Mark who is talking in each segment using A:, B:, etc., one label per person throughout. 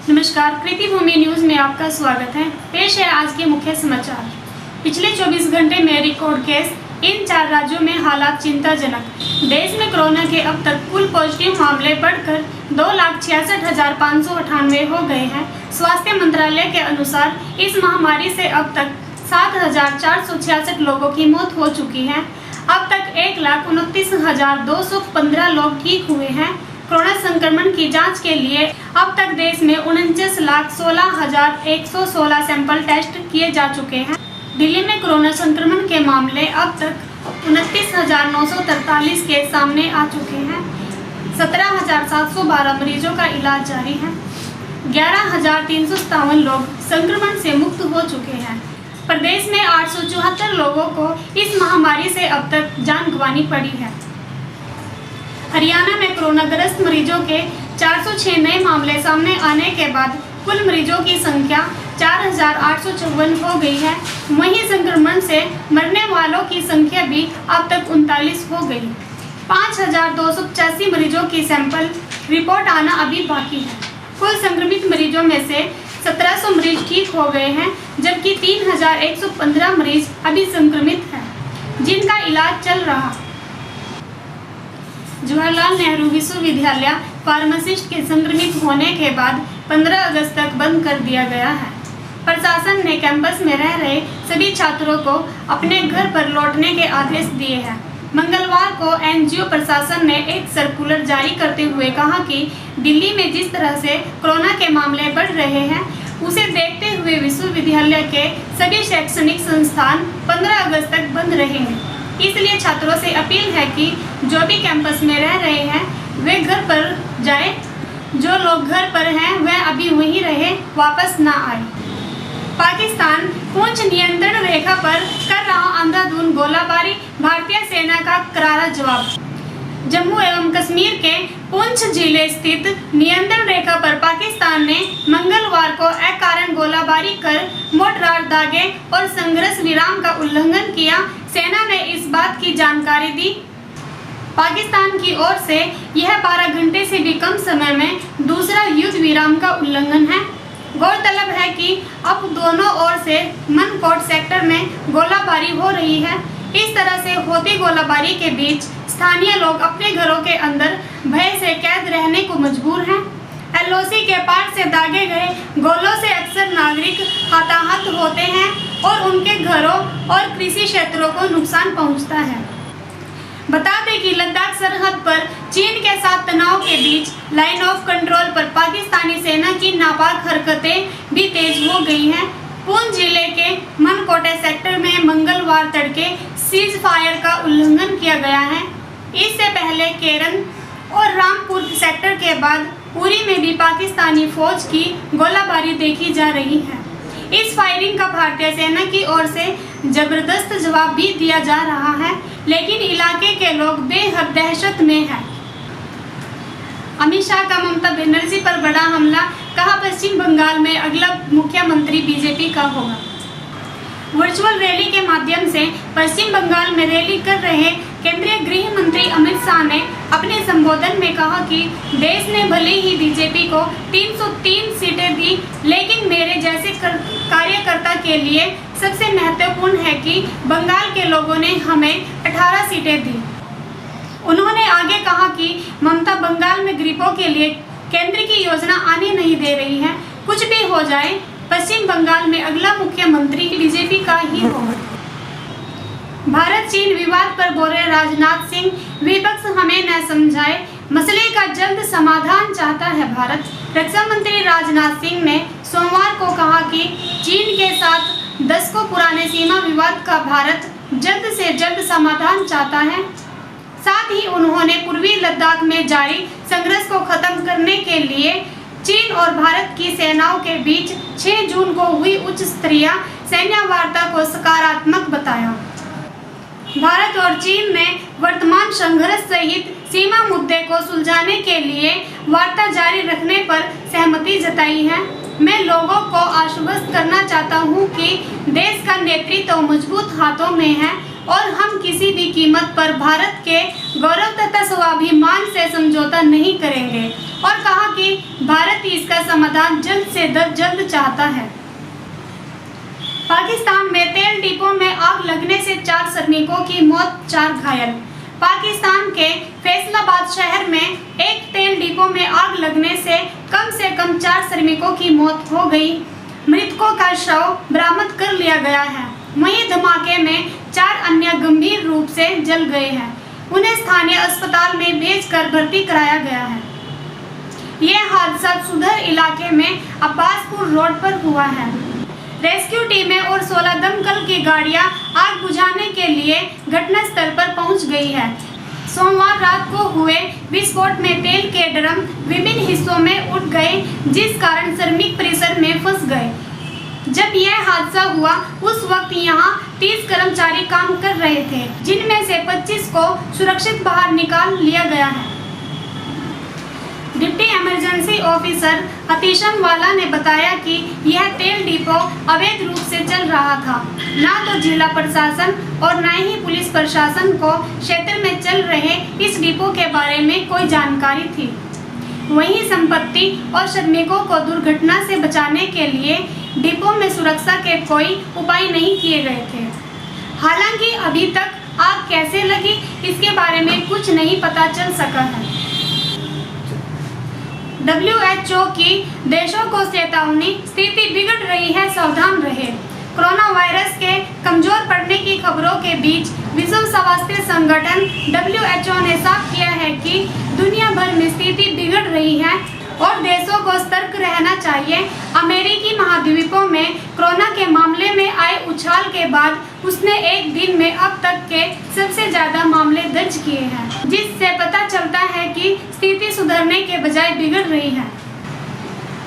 A: नमस्कार, कृति भूमि न्यूज में आपका स्वागत है। पेश है आज के मुख्य समाचार। पिछले 24 घंटे में रिकॉर्ड केस, इन 4 राज्यों में हालात चिंताजनक। देश में कोरोना के अब तक कुल पॉजिटिव मामले बढ़कर 2,66,598 हो गए हैं। स्वास्थ्य मंत्रालय के अनुसार इस महामारी से अब तक 7,466 लोगों की मौत हो चुकी है। अब तक 1,29,215 लोग ठीक हुए हैं। कोरोना संक्रमण की जांच के लिए अब तक देश में 49,16,116 सैंपल टेस्ट किए जा चुके हैं। दिल्ली में कोरोना संक्रमण के मामले अब तक 29,943 के सामने आ चुके हैं। 17,712 मरीजों का इलाज जारी है। 11,357 लोग संक्रमण से मुक्त हो चुके हैं। प्रदेश में 874 लोगों को इस महामारी से अब तक जान गंवानी पड़ी है। हरियाणा में कोरोनाग्रस्त मरीजों के 406 नए मामले सामने आने के बाद कुल मरीजों की संख्या 4,854 हो गई है। वहीं संक्रमण से मरने वालों की संख्या भी अब तक 39 हो गई। 5,285 मरीजों की सैंपल रिपोर्ट आना अभी बाकी है। कुल संक्रमित मरीजों में से 1,700 मरीज ठीक हो गए हैं, जबकि 3,115 मरीज अभी संक्रमित हैं, जिनका इलाज चल रहा है। जवाहरलाल नेहरू विश्वविद्यालय फार्मासिस्ट के संक्रमित होने के बाद 15 अगस्त तक बंद कर दिया गया है। प्रशासन ने कैंपस में रह रहे सभी छात्रों को अपने घर पर लौटने के आदेश दिए हैं। मंगलवार को एनजीओ प्रशासन ने एक सर्कुलर जारी करते हुए कहा कि दिल्ली में जिस तरह से कोरोना के मामले बढ़ रहे हैं, उसे देखते हुए विश्वविद्यालय के सभी शैक्षणिक संस्थान 15 अगस्त तक बंद रहेंगे। इसलिए छात्रों से अपील है कि जो भी कैंपस में रह रहे हैं वे घर पर जाएं। जो लोग घर पर हैं वे अभी वहीं रहे, वापस ना आए। पाकिस्तान पुंछ नियंत्रण रेखा पर कर रहा अंधाधुंध गोलाबारी, भारतीय सेना का करारा जवाब। जम्मू एवं कश्मीर के पुंछ जिले स्थित नियंत्रण रेखा पर पाकिस्तान ने मंगलवार को अकारण गोलाबारी कर मोर्टार दागे और संघर्ष विराम का उल्लंघन किया। सेना ने इस बात की जानकारी दी। पाकिस्तान की ओर से यह 12 घंटे से भी कम समय में दूसरा युद्ध विराम का उल्लंघन है। गौरतलब है कि अब दोनों ओर से मनकोट सेक्टर में गोलाबारी हो रही है। इस तरह से होती गोलाबारी के बीच स्थानीय लोग अपने घरों के अंदर भय से कैद रहने को मजबूर हैं। एलओसी के पार से दागे गए गोलों से अक्सर नागरिक हताहत होते हैं और उनके घरों और कृषि क्षेत्रों को नुकसान पहुंचता है। बता दें कि लद्दाख सरहद पर चीन के साथ तनाव के बीच लाइन ऑफ कंट्रोल पर पाकिस्तानी सेना की नापाक हरकतें भी तेज हो गई हैं। पुंछ जिले के मनकोटे सेक्टर में मंगलवार तड़के सीज फायर का उल्लंघन किया गया है। इससे पहले केरन और रामपुर सेक्टर के बाद उरी में भी पाकिस्तानी फौज की गोलाबारी देखी जा रही है। इस फायरिंग का भारतीय सेना की ओर से जबरदस्त जवाब भी दिया जा रहा है, लेकिन इलाके के लोग बेहद दहशत में हैं। अमित शाह का ममता बनर्जी पर बड़ा हमला, कहा पश्चिम बंगाल में अगला मुख्यमंत्री बीजेपी का होगा। वर्चुअल रैली के माध्यम से पश्चिम बंगाल में रैली कर रहे केंद्रीय गृह मंत्री अमित शाह ने अपने संबोधन में कहा कि देश ने भले ही बीजेपी को 303 सीटें दी, लेकिन मेरे जैसे कार्यकर्ता के लिए सबसे महत्वपूर्ण है कि बंगाल के लोगों ने हमें 18 सीटें दी। उन्होंने आगे कहा कि ममता बंगाल में गरीबों के लिए केंद्र की योजना आने नहीं दे रही है। कुछ भी हो जाए, पश्चिम बंगाल में अगला मुख्यमंत्री बीजेपी का ही होगा। भारत चीन विवाद पर बोले राजनाथ सिंह, विपक्ष हमें न समझाए, मसले का जल्द समाधान चाहता है भारत। रक्षा मंत्री राजनाथ सिंह ने सोमवार को कहा कि चीन के साथ दशकों पुराने सीमा विवाद का भारत जल्द से जल्द समाधान चाहता है। साथ ही उन्होंने पूर्वी लद्दाख में जारी संघर्ष को खत्म करने के लिए चीन और भारत की सेनाओं के बीच 6 जून को हुई उच्च स्तरीय सैन्य वार्ता को सकारात्मक बताया। भारत और चीन ने वर्तमान संघर्ष सहित सीमा मुद्दे को सुलझाने के लिए वार्ता जारी रखने पर सहमति जताई है। मैं लोगों को आश्वस्त करना चाहता हूं कि देश का नेतृत्व मजबूत हाथों में है और हम किसी भी कीमत पर भारत के गौरव तथा स्वाभिमान से समझौता नहीं करेंगे। और कहा कि भारत इसका समाधान जल्द से जल्द चाहता है। पाकिस्तान में तेल डिपो में आग लगने से 4 श्रमिकों की मौत, 4 घायल। पाकिस्तान के फैसलाबाद शहर में एक तेल डिपो में आग लगने से कम 4 श्रमिकों की मौत हो गई। मृतकों का शव बरामद कर लिया गया है। वहीं धमाके में 4 अन्य गंभीर रूप से जल गए हैं। उन्हें स्थानीय अस्पताल में भेजकर भर्ती कराया गया है। यह हादसा सुधर इलाके में अब्बासपुर रोड पर हुआ है। रेस्क्यू टीमें और 16 दमकल की गाड़ियां आग बुझाने के लिए घटनास्थल पर पहुंच गई है। सोमवार रात को हुए विस्फोट में तेल के ड्रम विभिन्न हिस्सों में उठ गए, जिस कारण श्रमिक परिसर में फंस गए। जब यह हादसा हुआ उस वक्त यहां 30 कर्मचारी काम कर रहे थे, जिनमें से 25 को सुरक्षित बाहर निकाल लिया गया है। डिप्टी इमरजेंसी ऑफिसर अतिशम वाला ने बताया कि यह तेल डिपो अवैध रूप से चल रहा था। न तो जिला प्रशासन और न ही पुलिस प्रशासन को क्षेत्र में चल रहे इस डिपो के बारे में कोई जानकारी थी। वहीं संपत्ति और श्रमिकों को दुर्घटना से बचाने के लिए डिपो में सुरक्षा के कोई उपाय नहीं किए गए थे। हालांकि अभी तक आग कैसे लगी इसके बारे में कुछ नहीं पता चल सका है। WHO की देशों को चेतावनी, स्थिति बिगड़ रही है, सावधान रहे। कोरोना वायरस के कमजोर पड़ने की खबरों के बीच विश्व स्वास्थ्य संगठन WHO ने साफ किया है कि दुनिया भर में स्थिति बिगड़ रही है और देशों को सतर्क रहना चाहिए। अमेरिकी महाद्वीपों में कोरोना के मामले में आए उछाल के बाद उसने एक दिन में अब तक के सबसे ज्यादा मामले दर्ज किए हैं, जिससे पता चलता है कि स्थिति सुधरने के बजाय बिगड़ रही है।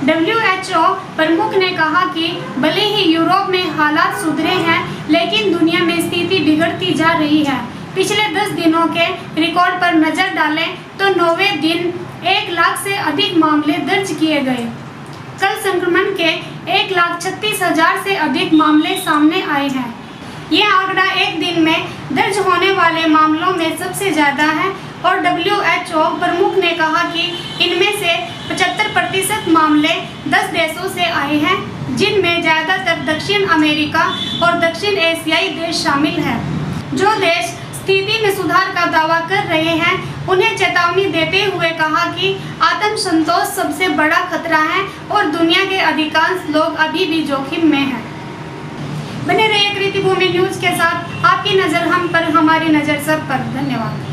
A: WHO प्रमुख ने कहा कि भले ही यूरोप में हालात सुधरे हैं, लेकिन दुनिया में स्थिति बिगड़ती जा रही है। पिछले 10 दिनों के रिकॉर्ड पर नजर डालें तो 9वें दिन 1 लाख से अधिक मामले दर्ज किए गए। कल संक्रमण के 1,36,000 से अधिक मामले सामने आए हैं। यह आंकड़ा एक दिन में दर्ज होने वाले मामलों में सबसे ज्यादा है और WHO प्रमुख ने कहा कि इनमें से 75% मामले 10 देशों से आए हैं, जिनमें ज्यादातर दक्षिण अमेरिका और दक्षिण एशियाई देश शामिल हैं। जो देश स्थिति में सुधार का दावा कर रहे हैं, उन्हें चेतावनी देते हुए कहा कि आत्मसंतोष सबसे बड़ा खतरा है और दुनिया के अधिकांश लोग अभी भी जोखिम में हैं। बने रहिए कृतिभूमि न्यूज के साथ। आपकी नज़र हम पर, हमारी नज़र सब पर। धन्यवाद।